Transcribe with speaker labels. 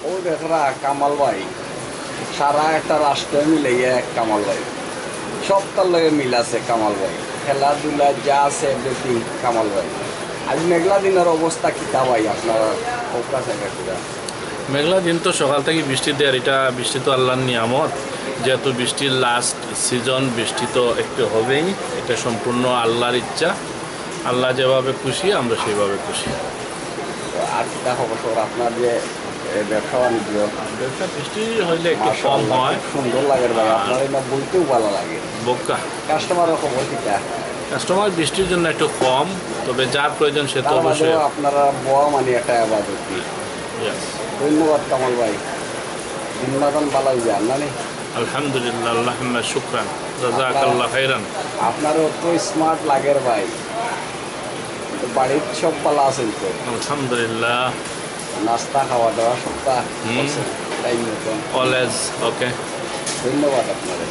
Speaker 1: ওই দেখরা কামাল ভাই সারা একটা রাষ্ট্র মিলাইয়া এক কামাল ভাই সবটার লগে মিল আছে কামাল ভাই খেলাধুলা যা আছে এভরিথিং কামাল ভাই আজ মেঘলা দিনের অবস্থা কিতা ভাই আপনার ফোকাস একটা
Speaker 2: মেঘলা দিন তো সকাল থেকে বৃষ্টি দেয়, এটা বৃষ্টি তো আল্লাহর নিয়ামত। যেহেতু বৃষ্টির লাস্ট সিজন, বৃষ্টি তো একটু হবেই, এটা সম্পূর্ণ আল্লাহর ইচ্ছা। আল্লাহ যেভাবে খুশি আমরা সেইভাবে খুশি।
Speaker 1: আর কিতা খবর আপনার যে ব্যবসা বাণিজ্য
Speaker 2: ব্যবসা বৃষ্টি হইলে একটু কম
Speaker 1: মাশাআল্লাহ,
Speaker 2: হয়।
Speaker 1: খুব সুন্দর লাগে ভাই
Speaker 2: আর
Speaker 1: আপনার এটা বলতেও ভালো লাগে
Speaker 2: বোকা
Speaker 1: কাস্টমারের খবর কিতা
Speaker 2: কাস্টমার বৃষ্টির জন্য একটু কম, তবে যার প্রয়োজন সে তো
Speaker 1: তার
Speaker 2: অবশ্যই।
Speaker 1: বাদেও আপনারা বয়া মানে একটা আবাদত
Speaker 2: Yes.
Speaker 1: ধন্যবাদ কামাল ভাই দিনবাদন বালাই যান না নি
Speaker 2: আলহামদুলিল্লাহ, আল্লাহুম্মা শুকরান, জাযাকাল্লাহ খাইরান।
Speaker 1: আপনারও তো স্মার্ট লাগের ভাই তো বাড়ির সব পালা আছেন তো
Speaker 2: আলহামদুলিল্লাহ,
Speaker 1: নাস্তা খাওয়া দাওয়া সবটা
Speaker 2: হুম।
Speaker 1: টাইম মতন
Speaker 2: অলওয়েজ ওকে।
Speaker 1: ধন্যবাদ আপনাদের